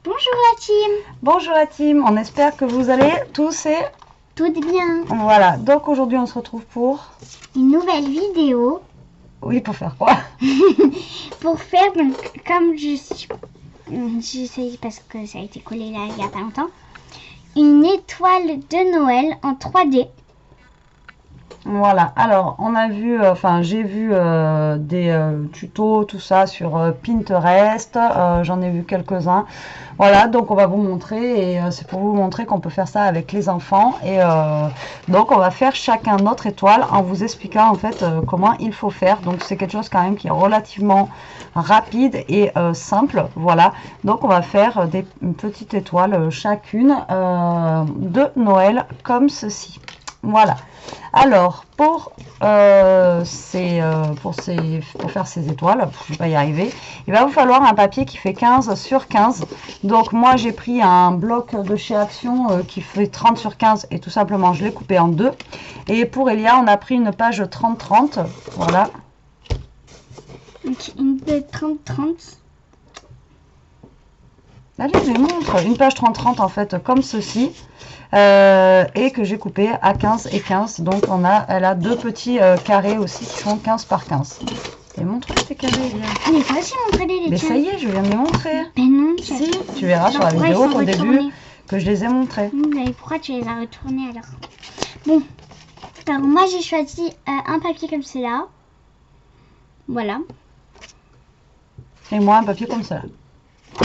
Bonjour la team. Bonjour la team, on espère que vous allez tous et... Tout bien. Voilà, donc aujourd'hui on se retrouve pour... Une nouvelle vidéo. Oui, pour faire quoi? Pour faire, donc, comme je sais parce que ça a été collé là il n'y a pas longtemps, une étoile de Noël en 3D. Voilà, alors on a vu, j'ai vu des tutos, tout ça sur Pinterest, j'en ai vu quelques-uns. Voilà, donc on va vous montrer et c'est pour vous montrer qu'on peut faire ça avec les enfants. Et donc on va faire chacun notre étoile en vous expliquant en fait comment il faut faire. Donc c'est quelque chose quand même qui est relativement rapide et simple. Voilà, donc on va faire une petite étoile chacune de Noël comme ceci. Voilà. Alors, pour faire ces étoiles, je ne vais pas y arriver, il va vous falloir un papier qui fait 15 sur 15. Donc, moi, j'ai pris un bloc de chez Action qui fait 30 sur 15 et tout simplement, je l'ai coupé en deux. Et pour Elia, on a pris une page 30-30. Voilà. Donc, une de 30-30. Allez, je vous montre. Une page 30-30 en fait, comme ceci. Et que j'ai coupé à 15 et 15. Donc elle a deux petits carrés aussi qui font 15 par 15. Et montre tes carrés, Elia. Mais toi aussi montrer les Mais ça y est, je viens de les montrer. Mais non, si, tu verras sur la vidéo au début que je les ai montrés. Mais pourquoi tu les as retournés alors? Bon, alors moi j'ai choisi un papier comme cela. Voilà. Et moi un papier comme cela.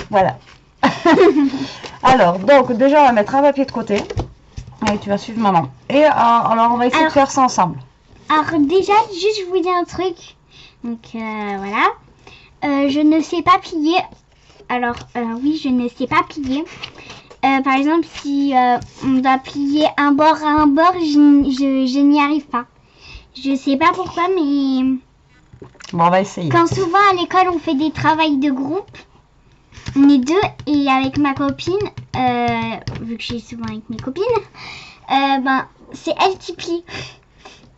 Voilà. Alors, donc déjà on va mettre un papier de côté. Allez, tu vas suivre maman. Et alors on va essayer de faire ça ensemble. Alors déjà, juste je vous dis un truc. Donc voilà. Je ne sais pas plier. Alors oui, je ne sais pas plier. Par exemple, si on doit plier un bord à un bord, je n'y arrive pas. Je sais pas pourquoi, mais... Bon, on va essayer. Quand souvent à l'école on fait des travails de groupe, on est deux et avec ma copine, vu que je suis souvent avec mes copines, c'est elle qui plie.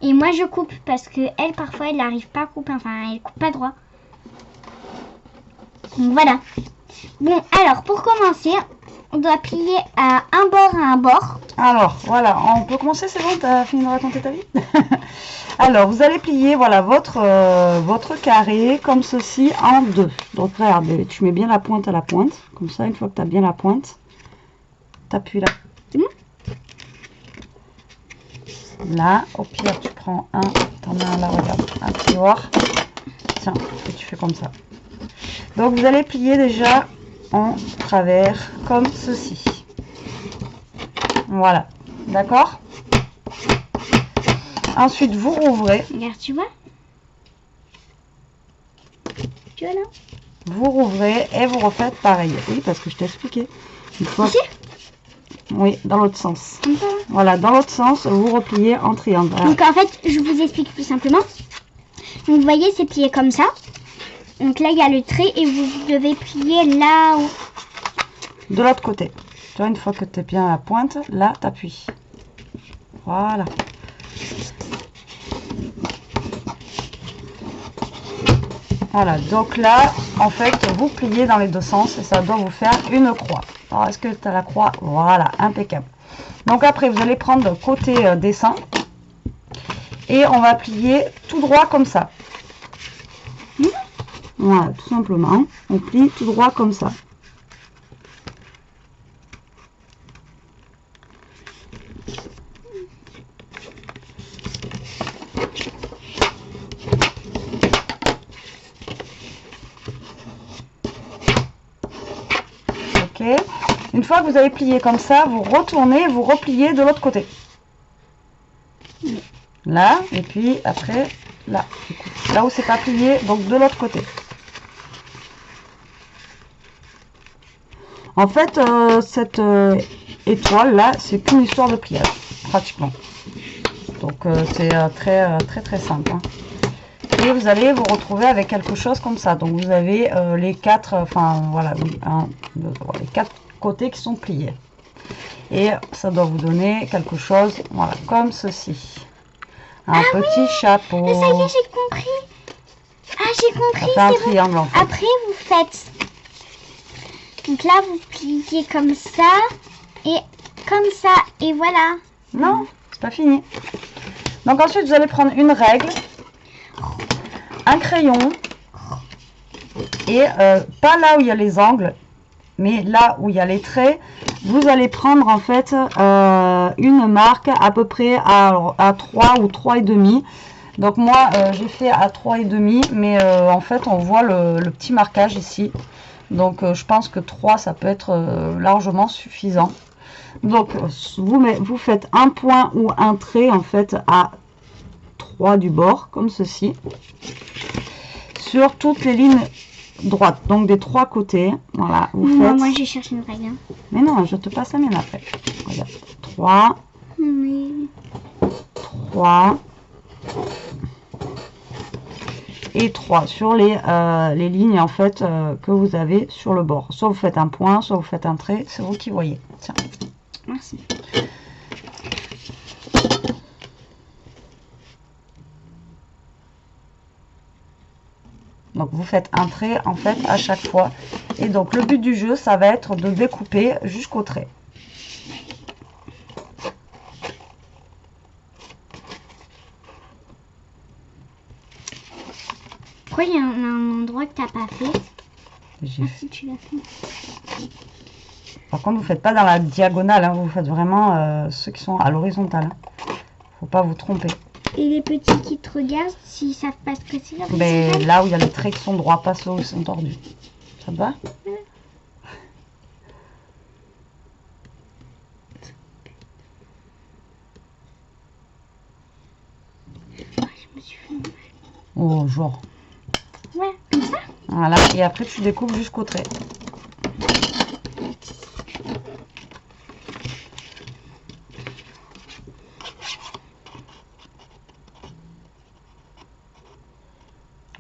Et moi je coupe parce que elle parfois elle n'arrive pas à couper, enfin elle coupe pas droit. Donc voilà. Bon alors pour commencer, on doit plier à un bord. Alors voilà, on peut commencer, c'est bon, tu as fini de raconter ta vie? Alors vous allez plier voilà votre carré comme ceci en deux. Donc regarde, tu mets bien la pointe à la pointe, comme ça une fois que tu as bien la pointe, tu appuies là. C'est bon? Là, au pire tu prends un, t'en as un là, regarde, un tiroir. Tiens, et tu fais comme ça. Donc vous allez plier déjà en travers comme ceci. Voilà, d'accord? Ensuite vous rouvrez. Regarde, tu vois? Tu vois là? Vous rouvrez et vous refaites pareil. Oui, parce que je t'ai expliqué. Une fois... Ici? Oui, dans l'autre sens. Voilà, dans l'autre sens, vous repliez en triangle. Voilà. Donc en fait, je vous explique plus simplement. Donc vous voyez, c'est plié comme ça. Donc là, il y a le trait et vous devez plier là où... De l'autre côté. Tu vois, une fois que tu es bien à la pointe, là, tu appuies. Voilà. Voilà, donc là, en fait, vous pliez dans les deux sens et ça doit vous faire une croix. Alors, est-ce que tu as la croix? Voilà, impeccable. Donc après, vous allez prendre le côté dessin et on va plier tout droit comme ça. Voilà, tout simplement, on plie tout droit comme ça. Ok. Une fois que vous avez plié comme ça, vous retournez, vous repliez de l'autre côté. Là, et puis après, là. Là où c'est pas plié, donc de l'autre côté. En fait, cette étoile là, c'est qu'une histoire de pliage, pratiquement. Donc c'est très simple. Hein. Et vous allez vous retrouver avec quelque chose comme ça. Donc vous avez les quatre, voilà, oui, les quatre côtés qui sont pliés. Et ça doit vous donner quelque chose, voilà, comme ceci. Un petit chapeau. Mais ça y est, j'ai compris. Ah, j'ai compris. Ça fait un triangle en fait. Après, vous faites Donc là, vous pliez comme ça et comme ça. Et voilà. Non, c'est pas fini. Donc ensuite, vous allez prendre une règle, un crayon et pas là où il y a les angles, mais là où il y a les traits. Vous allez prendre en fait une marque à peu près à 3 ou 3,5. Donc moi, j'ai fait à 3,5, mais en fait, on voit le petit marquage ici. Donc je pense que 3, ça peut être largement suffisant. Donc vous faites un point ou un trait en fait à 3 du bord, comme ceci, sur toutes les lignes droites, donc des 3 côtés. Voilà, vous faites... Moi, je cherche une règle. Mais non, je te passe la mienne après. Regarde, 3, Oui. 3 et 3 sur les lignes en fait que vous avez sur le bord. Soit vous faites un point, soit vous faites un trait, c'est vous qui voyez. Tiens. Merci. Donc vous faites un trait en fait à chaque fois. Et donc le but du jeu, ça va être de découper jusqu'au trait. Pourquoi il y a un endroit que t'as pas fait? J'ai Ah si, tu l'as fait. Par contre, vous ne faites pas dans la diagonale, hein, vous faites vraiment ceux qui sont à l'horizontale. Faut pas vous tromper. Et les petits qui te regardent, s'ils savent pas ce que c'est l'horizontale? Mais là où il y a les traits qui sont droits, pas ceux où ils sont tordus. Ça te va? Je me suis fait mal. Oh, genre. Ouais, comme ça. Voilà, et après tu découpes jusqu'au trait.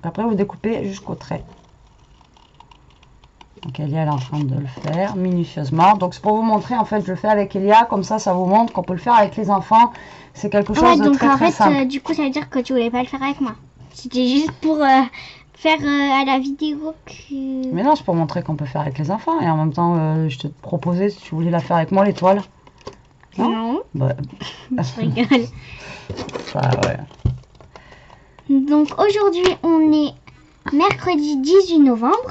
Après vous découpez jusqu'au trait. Donc Elia elle est en train de le faire minutieusement. Donc c'est pour vous montrer, en fait je le fais avec Elia, comme ça ça vous montre qu'on peut le faire avec les enfants. C'est quelque chose de très très simple. Du coup ça veut dire que tu voulais pas le faire avec moi. C'était juste pour faire à la vidéo que... Mais non, c'est pour montrer qu'on peut faire avec les enfants. Et en même temps, je te proposais si tu voulais la faire avec moi, l'étoile. Non. Bah, Je rigole. ça, ouais. Donc aujourd'hui on est mercredi 18 novembre.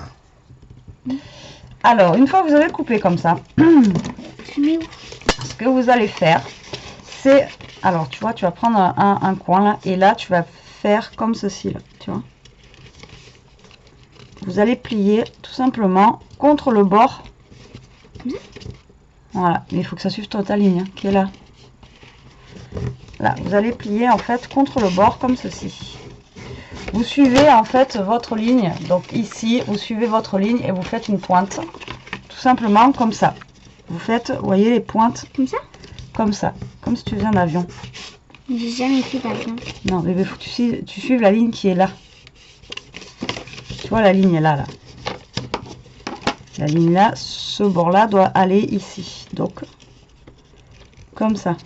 Alors, une fois que vous avez coupé comme ça, Je mets où? ce que vous allez faire, c'est... Alors, tu vois, tu vas prendre un coin là, et là, tu vas faire comme ceci, là, tu vois. Vous allez plier tout simplement contre le bord. Voilà, mais il faut que ça suive ta ligne, hein, qui est là. Là, vous allez plier en fait contre le bord comme ceci. Vous suivez en fait votre ligne, donc ici, vous suivez votre ligne et vous faites une pointe. Tout simplement comme ça. Vous faites, vous voyez les pointes? Comme ça? Comme ça, comme si tu faisais un avion. J'ai jamais fait d'avion. Non, mais il faut que tu suives la ligne qui est là. Tu vois, la ligne est là, là. La ligne là, ce bord-là doit aller ici. Donc, comme ça.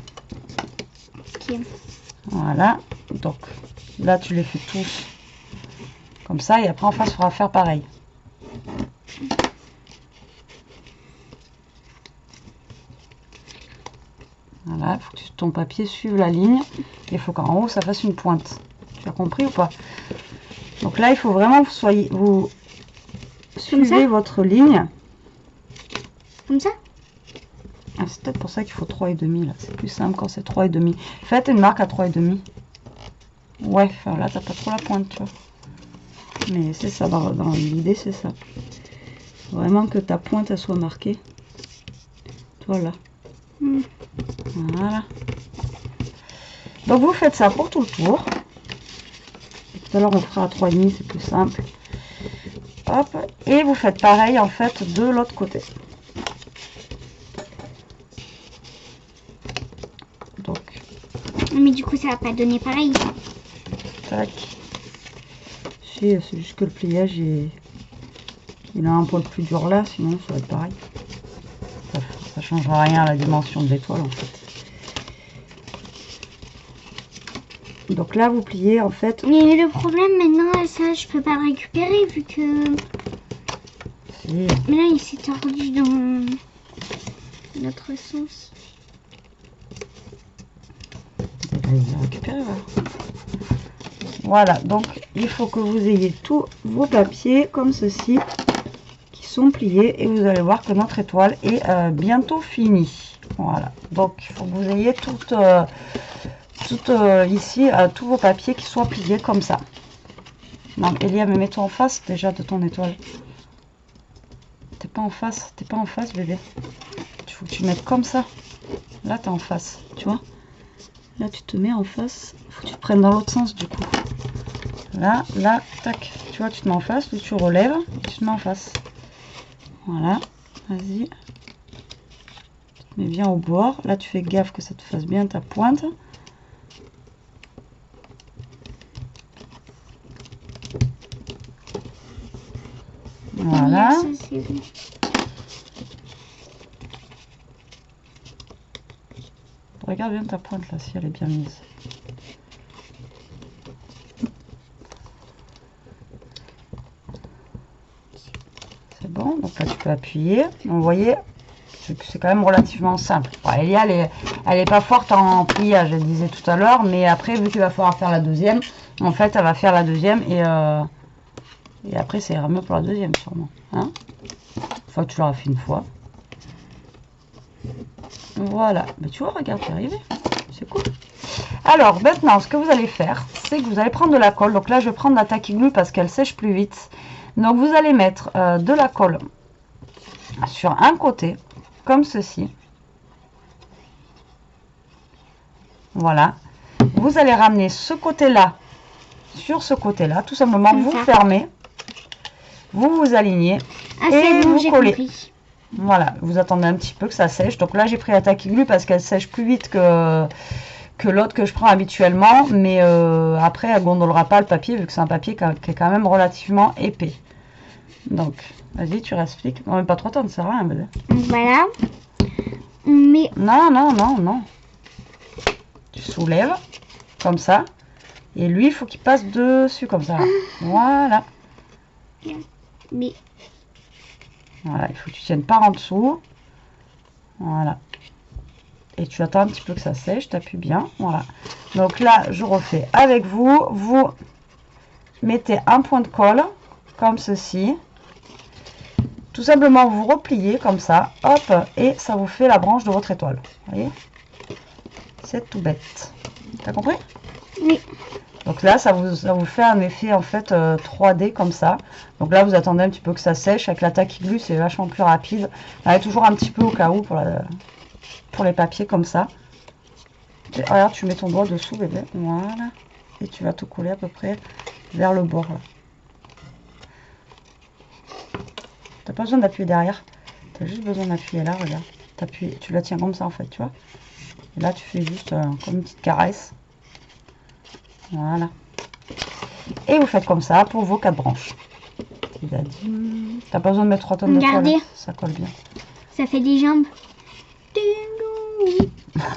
Ok. Voilà. Donc, là, tu les fais tous comme ça. Et après, en face, il faudra faire pareil. Voilà, il faut que ton papier suive la ligne. Et il faut qu'en haut, ça fasse une pointe. Tu as compris ou pas? Donc là, il faut vraiment que vous suivez votre ligne. Comme ça? Ah, c'est peut-être pour ça qu'il faut 3,5 là. C'est plus simple quand c'est 3,5. Faites une marque à 3,5. Ouais, enfin, là, t'as pas trop la pointe, tu vois. Mais c'est ça, dans l'idée, c'est ça. Vraiment que ta pointe, elle soit marquée. Toi, là. Voilà. Donc, vous faites ça pour tout le tour. Et tout à l'heure, on fera à 3,5, c'est plus simple. Hop. Et vous faites pareil, en fait, de l'autre côté. Donc. Mais du coup, ça va pas donner pareil. Tac. C'est juste que le pliage il a un poil plus dur là, sinon ça va être pareil. Ça changera rien à la dimension de l'étoile en fait. Donc là vous pliez en fait. Mais le problème maintenant, ça je peux pas le récupérer vu que... Vas-y. Mais là, il s'est tordu dans l'autre sens. Vas-y, récupérer, voilà. Voilà, donc il faut que vous ayez tous vos papiers comme ceci qui sont pliés et vous allez voir que notre étoile est bientôt finie. Voilà, donc il faut que vous ayez ici tous vos papiers qui soient pliés comme ça. Non, Elia, mais mets-toi en face déjà de ton étoile. T'es pas en face bébé. Il faut que tu mettes comme ça. Là t'es en face, tu vois. Là tu te mets en face, il faut que tu te prennes dans l'autre sens du coup. Là, tac, tu vois, tu te mets en face, puis tu relèves, et tu te mets en face. Voilà, vas-y. Tu te mets bien au bord. Là, tu fais gaffe que ça te fasse bien ta pointe. Voilà. Oui, ça, c'est bon. Regarde bien ta pointe là, si elle est bien mise. C'est bon, donc là tu peux appuyer. Donc, vous voyez, c'est quand même relativement simple. Bon, Elia, elle est pas forte en pliage, je le disais tout à l'heure, mais après, vu qu'il va falloir faire la deuxième, en fait, elle va faire la deuxième et après, ça ira mieux pour la deuxième, sûrement. Hein, une fois que tu l'auras fait une fois. Voilà, mais tu vois, regarde, t'es arrivé. C'est cool. Alors, maintenant, ce que vous allez faire, c'est que vous allez prendre de la colle. Donc là, je vais prendre la Tacky Glue parce qu'elle sèche plus vite. Donc, vous allez mettre de la colle sur un côté, comme ceci. Voilà. Vous allez ramener ce côté-là sur ce côté-là. Tout simplement, Comme vous ça. fermez, vous vous alignez et bon, vous j'ai collez. compris. Voilà, vous attendez un petit peu que ça sèche. Donc là, j'ai pris la Tacky Glue parce qu'elle sèche plus vite que l'autre que je prends habituellement. Mais après, elle gondolera pas le papier vu que c'est un papier qui est quand même relativement épais. Donc, vas-y, tu réexpliques. Non, mais pas trop tard, ça sert à rien, bébé. Voilà. Mais Non, non, non, non. Tu soulèves, comme ça. Et lui, il faut qu'il passe dessus, comme ça. Voilà. mais Voilà, il faut que tu tiennes par en dessous. Voilà. Et tu attends un petit peu que ça sèche, tu appuies bien. Voilà. Donc là, je refais avec vous. Vous mettez un point de colle, comme ceci. Tout simplement, vous repliez comme ça. Hop, et ça vous fait la branche de votre étoile. Vous voyez? C'est tout bête. T'as compris? oui. Donc là, ça vous fait un effet en fait 3D comme ça. Donc là, vous attendez un petit peu que ça sèche. Avec la Tacky Glue, c'est vachement plus rapide. Allez toujours un petit peu au cas où pour les papiers comme ça. Et, regarde, tu mets ton doigt dessous, bébé. Voilà. Et tu vas te coller à peu près vers le bord. T'as pas besoin d'appuyer derrière. T'as juste besoin d'appuyer là, regarde. Tu la tiens comme ça en fait, tu vois. Et là, tu fais juste comme une petite caresse. Voilà. Et vous faites comme ça pour vos 4 branches. Il a dit. T'as pas besoin de mettre 3 tonnes de colle. Regardez. Ça colle bien. Ça fait des jambes.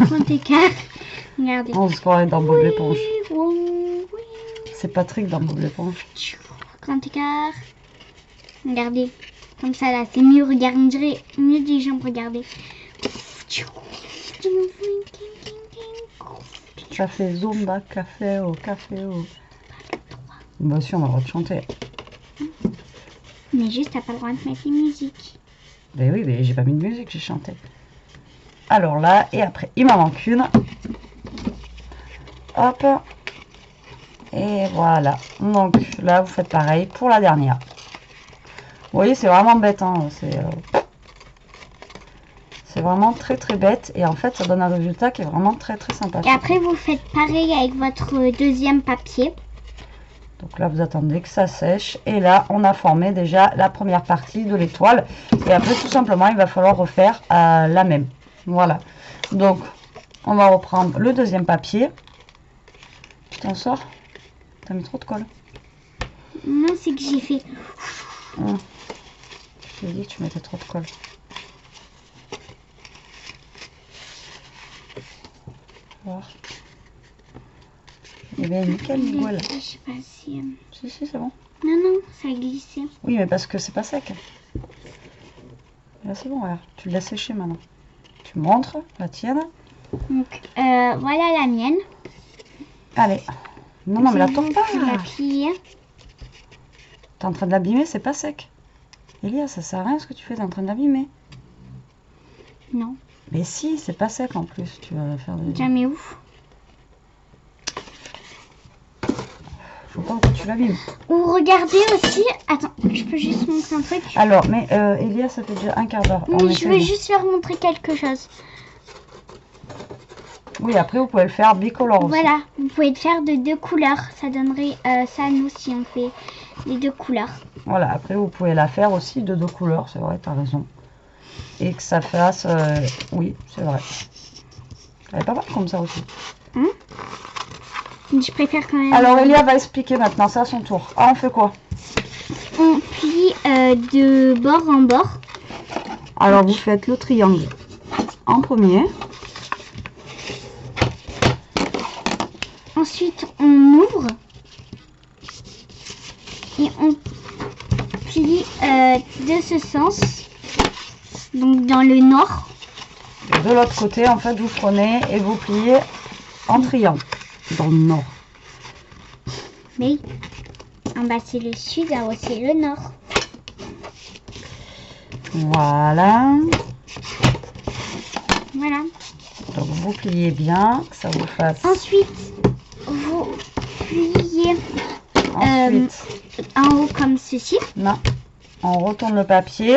Grand écart. Regardez. On se croirait dans Bob l'éponge. Oui. C'est Patrick dans Bob l'éponge. Grand écart. Regardez. Comme ça là, c'est mieux. Regardez. On dirait mieux des jambes. Regardez. Ça fait Zumba, café au. Bah si, on a le droit de chanter. Mais juste, t'as pas le droit de mettre les musiques. Ben oui, mais j'ai pas mis de musique, j'ai chanté. Alors là, et après, il m'en manque une. Hop. Et voilà. Donc là, vous faites pareil pour la dernière. Vous voyez, c'est vraiment bête. Hein. C'est vraiment très très bête. Et en fait, ça donne un résultat qui est vraiment très très sympa. Et après, vous faites pareil avec votre deuxième papier. Donc là, vous attendez que ça sèche. Et là, on a formé déjà la première partie de l'étoile. Et après, tout simplement, il va falloir refaire la même. Voilà. Donc, on va reprendre le deuxième papier. Tu t'en sors? T'as mis trop de colle? Non, c'est que j'ai fait... Je t'ai dit que tu mettais trop de colle. Voir. Eh bien, nickel, Miguel. Je sais pas si... Si, c'est bon. Non, ça a glissé. Oui, mais parce que c'est pas sec. là c'est bon, regarde. Tu le laisses sécher maintenant. Tu montres la tienne. Donc voilà la mienne. Allez. Non, non, mais la tourne pas. Je vais la plier. T'es en train de l'abîmer, c'est pas sec. Elia, ça sert à rien ce que tu fais, t'es en train de l'abîmer. Non. Mais si, c'est pas sec en plus. Tu vas faire des... Jamais où. Faut pas que tu l'abîmes. Ou regardez aussi. Attends, je peux juste montrer un truc. Alors, mais Elia, ça fait déjà un quart d'heure. Oui, je veux juste leur montrer quelque chose. Oui, après vous pouvez le faire bicolore aussi. Voilà, vous pouvez le faire de 2 couleurs. Ça donnerait ça nous si on fait les 2 couleurs. Voilà, après vous pouvez la faire aussi de 2 couleurs, c'est vrai, t'as raison. Et que ça fasse... oui, c'est vrai. Elle est pas mal comme ça aussi. Je préfère quand même... Alors Elia va expliquer maintenant, c'est à son tour. Ah, on fait quoi? On plie de bord en bord. Alors vous faites le triangle en premier. Ensuite, on ouvre. Et on plie de ce sens. Donc dans le nord. Et de l'autre côté, en fait, vous prenez et vous pliez en triangle. Dans le nord. Mais en bas c'est le sud, en haut c'est le nord. Voilà. Voilà. Donc vous pliez bien, que ça vous fasse. Ensuite, vous pliez Ensuite, en haut comme ceci. non, on retourne le papier.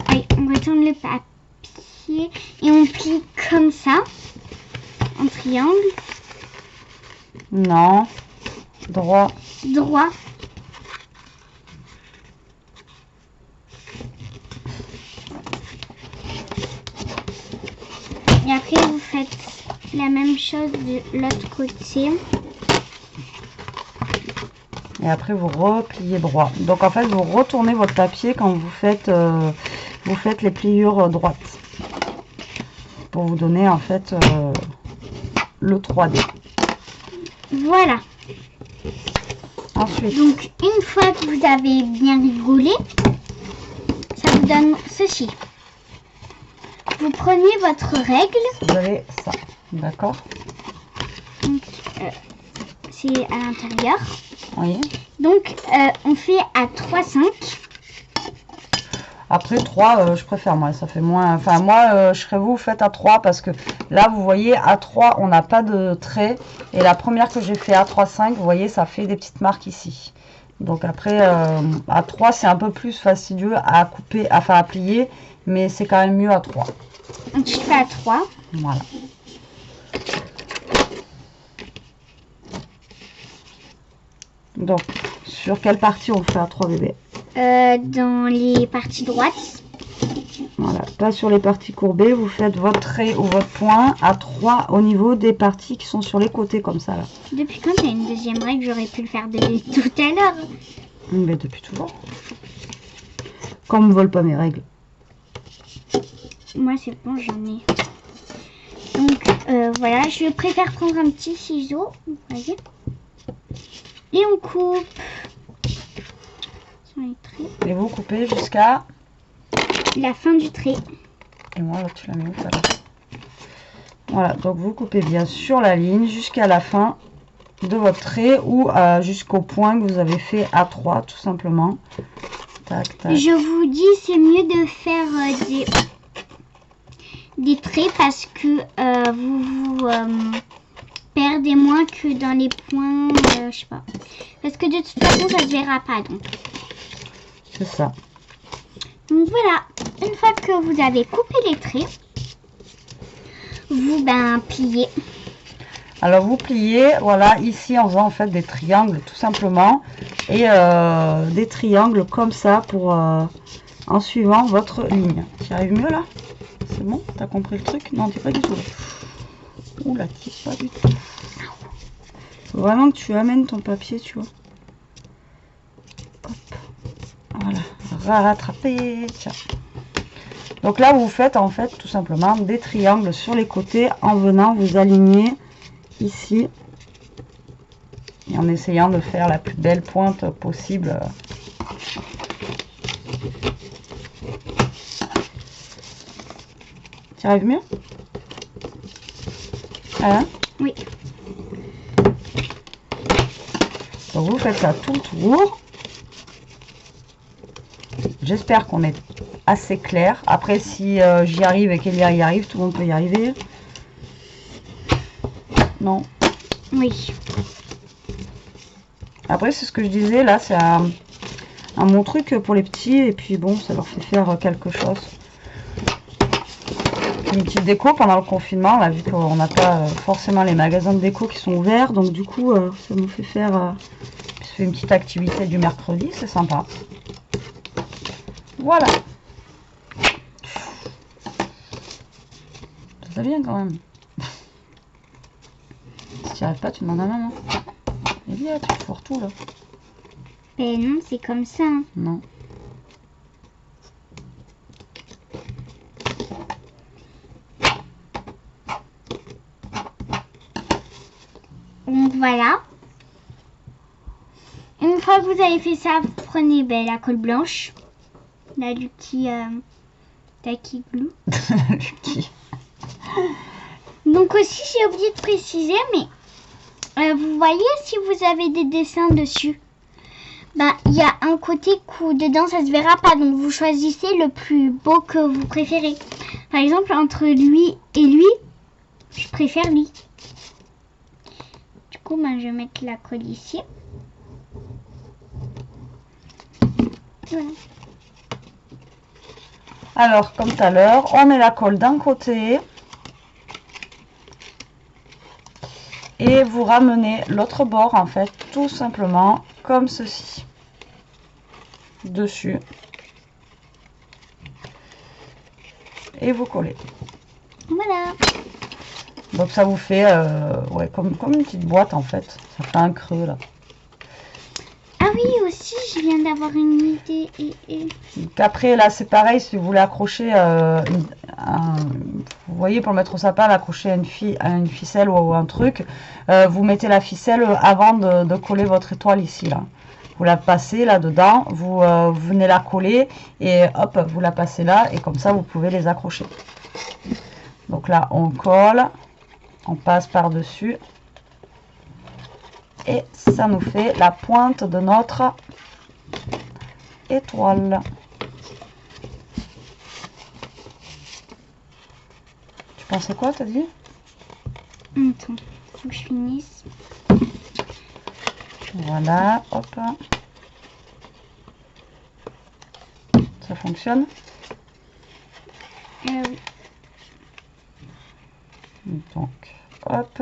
Allez, on retourne le papier et on plie comme ça, en triangle, Non, droit. droit. Et après, vous faites la même chose de l'autre côté. Et après vous repliez droit. Donc en fait vous retournez votre papier quand vous faites les pliures droites. Pour vous donner en fait le 3D. Voilà. Ensuite, Donc, une fois que vous avez bien rigolé, ça vous donne ceci. Vous prenez votre règle. vous avez ça. D'accord? Donc, c'est à l'intérieur. Oui. Donc, on fait à 3,5. Après 3, je préfère moi, ça fait moins. Enfin moi, je serais vous, faites à 3 parce que là, vous voyez, à 3, on n'a pas de trait. Et la première que j'ai fait à 3,5, vous voyez, ça fait des petites marques ici. Donc après, à 3, c'est un peu plus fastidieux à couper, enfin à plier, mais c'est quand même mieux à 3. Donc, je fais à 3. Voilà. Donc, sur quelle partie on fait à 3 bébés? Dans les parties droites. Voilà, pas sur les parties courbées, vous faites votre trait ou votre point à 3 au niveau des parties qui sont sur les côtés comme ça là. Depuis quand il y a une deuxième règle, j'aurais pu le faire dès tout à l'heure. Mais depuis toujours. Comme ne volent pas mes règles. Moi c'est bon, j'en ai. Donc voilà, je préfère prendre un petit ciseau, vous voyez. Et on coupe. Sur les traits. Et vous coupez jusqu'à... La fin du trait. Et moi là tu la mets où ça là? Voilà, donc vous coupez bien sur la ligne jusqu'à la fin de votre trait ou jusqu'au point que vous avez fait à 3 tout simplement. Tac, tac. Je vous dis, c'est mieux de faire des traits parce que vous perdez moins que dans les points, je sais pas. Parce que de toute façon, ça se verra pas donc. C'est ça. Donc voilà, une fois que vous avez coupé les traits, vous pliez. Alors vous pliez, voilà, ici en faisant en fait des triangles tout simplement. Et des triangles comme ça pour en suivant votre ligne. Tu arrives mieux là? C'est bon? T'as compris le truc? Non, t'es pas du tout. Oula, t'es pas du tout. Faut vraiment que tu amènes ton papier, tu vois. Hop. Voilà, rattraper. Tiens. Donc là, vous faites en fait tout simplement des triangles sur les côtés en venant vous aligner ici et en essayant de faire la plus belle pointe possible. Tu arrives mieux? Hein? Oui. Donc vous faites ça tout le tour. J'espère qu'on est assez clair. Après, si j'y arrive et qu'Elia y arrive, tout le monde peut y arriver. Non. Oui. Après, c'est ce que je disais, là, c'est un bon truc pour les petits. Et puis bon, ça leur fait faire quelque chose. Une petite déco pendant le confinement, là, vu qu'on n'a pas forcément les magasins de déco qui sont ouverts. Donc du coup, ça nous fait faire ça fait une petite activité du mercredi, c'est sympa. Voilà. Ça vient quand même. Si tu n'y arrives pas, tu demandes à maman. Et bien, tu fourres tout là. Mais non, c'est comme ça. Hein. Non. Donc voilà. Une fois que vous avez fait ça, vous prenez la colle blanche. Là, du petit tacky glue. Donc aussi, j'ai oublié de préciser, mais vous voyez si vous avez des dessins dessus. Bah, il y a un côté où dedans ça se verra pas, donc vous choisissez le plus beau que vous préférez. Par exemple, entre lui et lui, je préfère lui. Du coup, je vais mettre la colle ici. Voilà. Alors, comme tout à l'heure, on met la colle d'un côté. Et vous ramenez l'autre bord, en fait, tout simplement comme ceci. Dessus. Et vous collez. Voilà. Donc ça vous fait ouais, comme une petite boîte, en fait. Ça fait un creux, là. Ah oui, aussi, je viens d'avoir une idée. Donc après, là, c'est pareil, si vous voulez accrocher, vous voyez, pour le mettre au sapin, l'accrocher à une ficelle ou un truc, vous mettez la ficelle avant de coller votre étoile ici, là. Vous la passez là-dedans, vous venez la coller et hop, vous la passez là et comme ça, vous pouvez les accrocher. Donc là, on colle, on passe par-dessus. Et ça nous fait la pointe de notre étoile. Tu pensais quoi, t'as dit? Attends, faut que je finisse. Voilà, hop. Ça fonctionne? Oui. Donc, hop.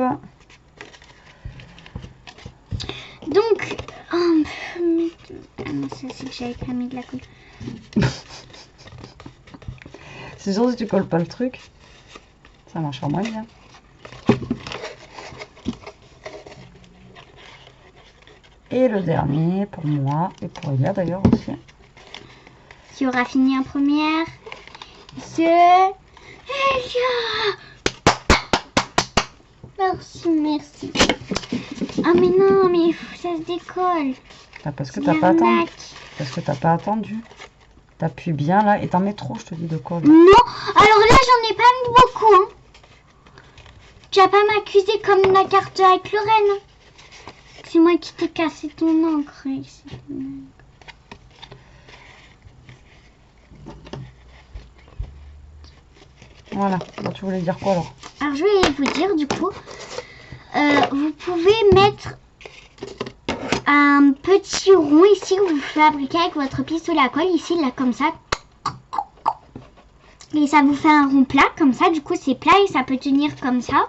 Donc, ah non, ça c'est que j'avais pas mis de la colle. C'est sûr, si tu colles pas le truc, ça marchera moins bien. Et le dernier pour moi et pour Elia d'ailleurs aussi. Qui aura fini en première? C'est Elia. Merci, merci. Ah mais non, mais ça se décolle. Ah, parce que t'as pas attendu. Parce que t'as pas attendu. T'appuies bien là et t'en mets trop, je te dis, de colle. Non, alors là j'en ai pas mis beaucoup. Hein. Tu vas pas m'accuser comme la carte avec Lorraine. C'est moi qui t'ai cassé ton encre. Voilà, bah, tu voulais dire quoi alors? Alors je vais vous dire du coup, vous pouvez mettre un petit rond ici que vous fabriquez avec votre pistolet à colle, ici là comme ça. Et ça vous fait un rond plat comme ça, du coup c'est plat et ça peut tenir comme ça.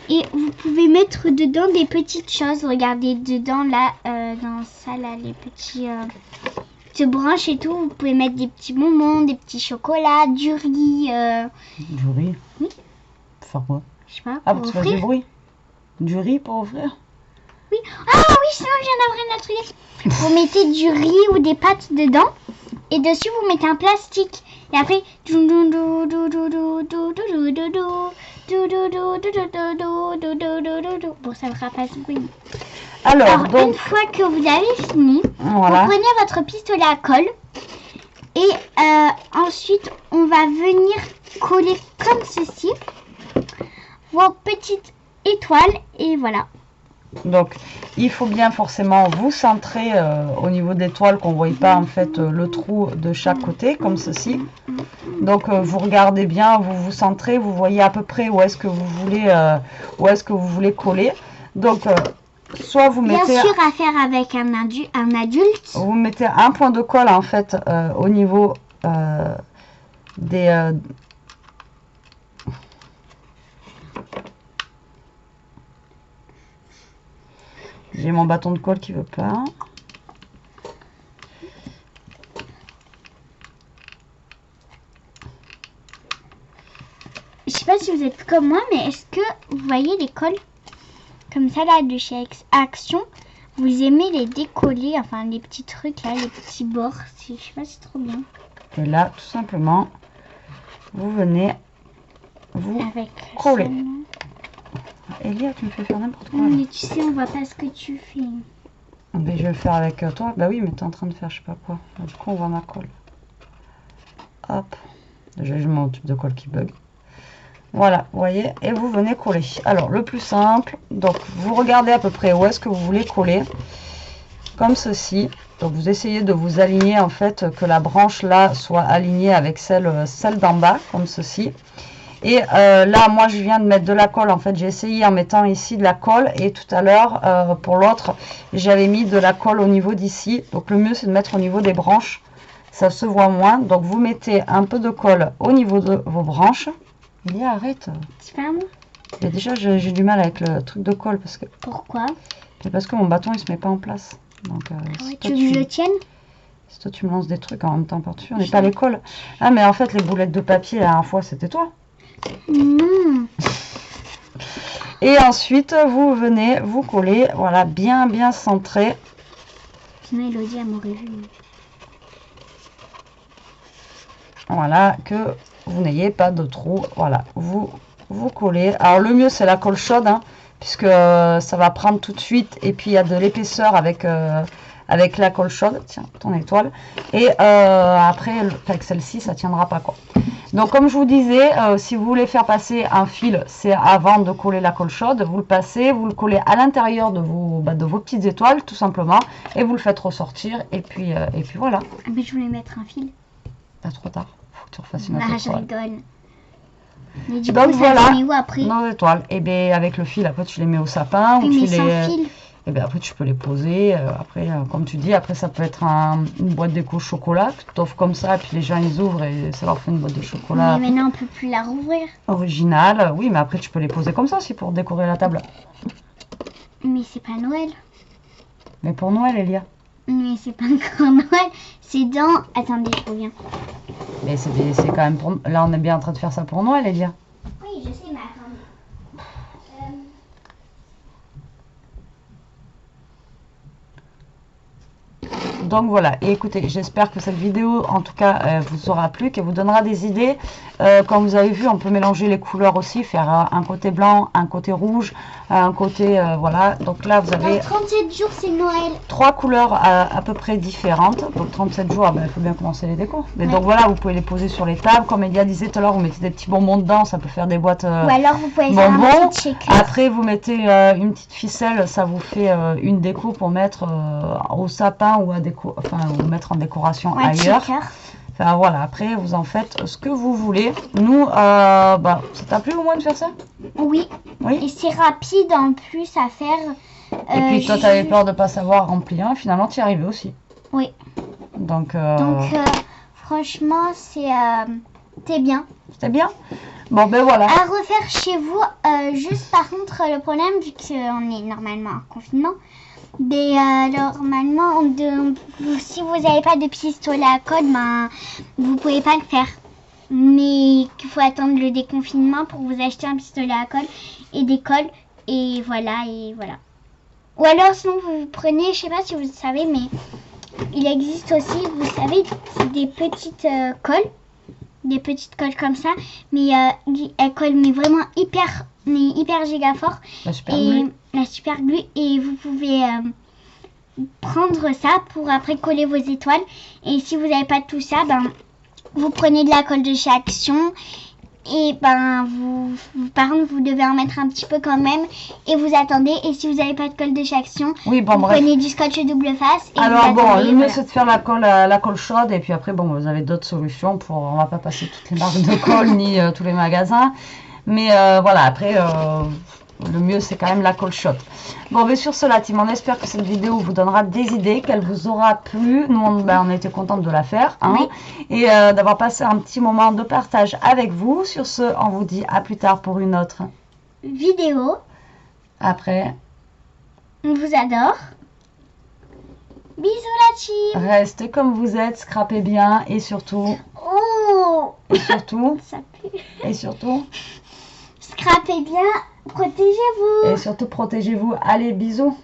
Et vous pouvez mettre dedans des petites choses, regardez dedans là, dans ça là, les petits branches et tout. Vous pouvez mettre des petits bonbons, des petits chocolats, du riz. Du riz? Oui. Pour faire quoi? Je sais pas, Ah, pour pour faire offrir. du bruit? Du riz pour offrir? Oui. Ah oui, sinon je viens d'avoir une autre idée. Vous mettez du riz ou des pâtes dedans. Et dessus, vous mettez un plastique. Et après... Bon, ça ne fera pas ce bruit. Alors, Une donc, fois que vous avez fini, voilà. vous prenez votre pistolet à colle. Et ensuite, on va venir coller comme ceci vos petites étoiles et voilà. Donc, il faut bien forcément vous centrer au niveau des toiles, qu'on ne voit pas en fait le trou de chaque côté, comme ceci. Donc, vous regardez bien, vous vous centrez, vous voyez à peu près où est-ce que vous voulez coller. Donc, soit vous mettez... Bien sûr, à faire avec un adulte. Vous mettez un point de colle en fait au niveau des... J'ai mon bâton de colle qui veut pas. Je sais pas si vous êtes comme moi, mais est-ce que vous voyez les cols comme ça là de chez Action? Vous aimez les décoller, enfin les petits trucs là, les petits bords. Je sais pas, c'est trop bien. Et là, tout simplement, vous venez vous Avec coller. ça, Elia, tu me fais faire n'importe quoi. mais tu sais, on voit pas ce que tu fais. Mais je vais le faire avec toi. Bah oui, mais tu es en train de faire je sais pas quoi. Du coup, on voit ma colle. Hop. Déjà, j'ai mon tube de colle qui bug. Voilà, vous voyez. Et vous venez coller. Alors, le plus simple, donc vous regardez à peu près où est-ce que vous voulez coller. Comme ceci. Donc, vous essayez de vous aligner, en fait, que la branche là soit alignée avec celle d'en bas, comme ceci. Et là, moi, je viens de mettre de la colle. En fait, j'ai essayé en mettant ici de la colle. Et tout à l'heure, pour l'autre, j'avais mis de la colle au niveau d'ici. Donc, le mieux, c'est de mettre au niveau des branches. Ça se voit moins. Donc, vous mettez un peu de colle au niveau de vos branches. Il arrête. C'est pas moi. Et déjà, j'ai du mal avec le truc de colle. Pourquoi? Parce que mon bâton, il se met pas en place. Donc, ouais, tu me le tiennes? Si toi, tu me lances des trucs en même temps par-dessus, on n'est pas les colles. Ah, mais en fait, les boulettes de papier, la dernière fois, c'était toi. Non. Et ensuite, vous venez vous coller, voilà, bien centré. Sinon, Elodie, elle m'aurait vu. Voilà, que vous n'ayez pas de trou. Voilà, vous collez. Alors, le mieux, c'est la colle chaude, hein, puisque ça va prendre tout de suite. Et puis, il y a de l'épaisseur avec la colle chaude. Tiens, ton étoile. Et après, avec celle-ci, ça tiendra pas, quoi. Donc, comme je vous disais, si vous voulez faire passer un fil, c'est avant de coller la colle chaude. Vous le passez, vous le collez à l'intérieur de vos petites étoiles, tout simplement. Et vous le faites ressortir. Et puis voilà. Ah, mais je voulais mettre un fil. Pas trop tard. Faut que tu refasses une autre Ah, je étoile. rigole. Mais du Donc coup, voilà, ça se met où après? nos étoiles. Et bien, avec le fil, après, tu les mets au sapin. Oui, ou tu mais sans les... fil. Et bien après tu peux les poser, après comme tu dis, après ça peut être une boîte déco chocolat que tu t'offres comme ça, et puis les gens ils ouvrent et ça leur fait une boîte de chocolat. Mais maintenant on peut plus la rouvrir. Originale, oui, mais après tu peux les poser comme ça aussi pour décorer la table. Mais c'est pas Noël. Mais pour Noël, Elia. Mais c'est pas encore Noël, c'est dans... Attendez, je reviens. Mais c'est quand même pour... Là on est bien en train de faire ça pour Noël, Elia. Oui, je sais, mais attendez. Donc voilà, et écoutez, j'espère que cette vidéo en tout cas vous aura plu, qu'elle vous donnera des idées. Comme vous avez vu, on peut mélanger les couleurs aussi, faire un côté blanc, un côté rouge, un côté voilà. Donc là vous avez dans 37 jours c'est Noël. 3 couleurs à peu près différentes. Donc 37 jours, il faut bien commencer les décos. Mais Ouais. donc voilà, vous pouvez les poser sur les tables. Comme Elia disait tout à l'heure, vous mettez des petits bonbons dedans, ça peut faire des boîtes Ou alors vous pouvez faire bonbons. un petit shaker. Après vous mettez une petite ficelle, ça vous fait une déco pour mettre au sapin ou ou mettre en décoration Ou un ailleurs. shaker. Enfin voilà, après vous en faites ce que vous voulez. Nous, ça t'a plu au moins de faire ça? Oui. Oui. Et c'est rapide en plus à faire. Et puis toi t'avais peur de pas savoir remplir un, finalement tu y arrivais aussi. Oui. Donc, franchement c'est bien. c'était bien. Bon ben voilà. À refaire chez vous. Juste par contre le problème vu qu'on est normalement en confinement. Mais normalement, si vous n'avez pas de pistolet à colle, vous pouvez pas le faire. Mais qu'il faut attendre le déconfinement pour vous acheter un pistolet à colle et des colles. Et voilà, Ou alors sinon vous prenez, je sais pas si vous savez, mais il existe aussi, vous savez, c'est des petites colles. Des petites colles comme ça. Mais elles collent mais vraiment hyper giga fort. La super glue. La super glue. Et vous pouvez prendre ça pour après coller vos étoiles. Et si vous n'avez pas tout ça, vous prenez de la colle de chez Action Et ben, par contre, vous devez en mettre un petit peu quand même. Et vous attendez. Et si vous n'avez pas de colle de Jackson, Oui, bon, vous bref. prenez du scotch double face. Et Alors vous bon, attendez, le mieux voilà. c'est de faire la colle chaude et puis après bon, vous avez d'autres solutions pour, on va pas passer toutes les marques de colle ni tous les magasins, mais voilà, après le mieux c'est quand même la colle chaude. Bon, mais sur cela, Tim, on espère que cette vidéo vous donnera des idées, qu'elle vous aura plu. Nous on était contente de la faire, hein, Oui. et d'avoir passé un petit moment de partage avec vous. Sur ce, on vous dit à plus tard pour une autre. Vidéo. Après, On vous adore. Bisous la team. restez comme vous êtes, scrapez bien et surtout, Oh, ça pue. et surtout, Scrapez bien. Protégez-vous. et surtout protégez-vous. Allez, bisous.